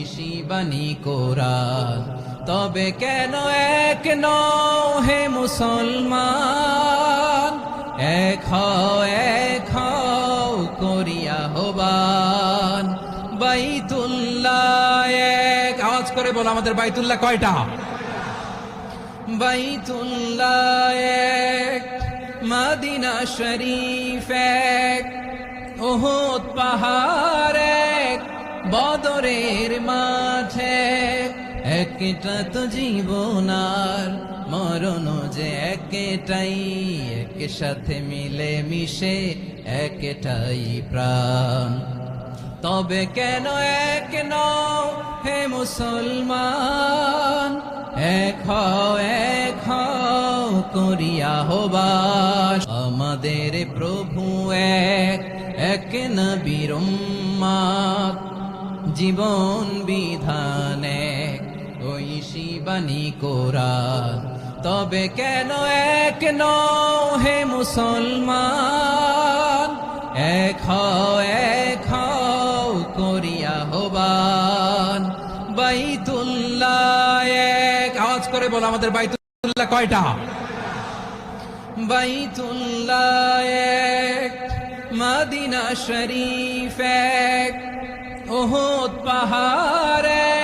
ঐশী বাণী কোরআন। তবে কেন এক নও হে মুসলমান, এক হও করিয়া আহ্বান। বাইতুল্লাহ এক, আওয়াজ করে বলো আমাদের বাইতুল্লাহ কয়টা? বাইতুল্লাহ এক, মদিনা শরীফ এক, উহুদ পাহাড় এক, বদরের মাঠে। একটা তো জীবন আর মরণ যে একটাই, একসাথে মিলে মিশে একটাই প্রাণ। তবে কেন এক নও হে মুসলমান, এক হও করিয়া আহ্বান। আমাদের প্রভু এক, এক নবীর উম্মত, জীবন বিধান এক, ঐশী বাণী কোরআন। তবে কেন এক নও হে মুসলমান, এক হও করিয়া আহ্বান। বাইতুল্লাহ এক, আওয়াজ করে বলো আমাদের বাইতুল্লাহ কয়টা? বাইতুল্লাহ এক, মদিনা শরীফ এক, উহুদ পাহাড় এক,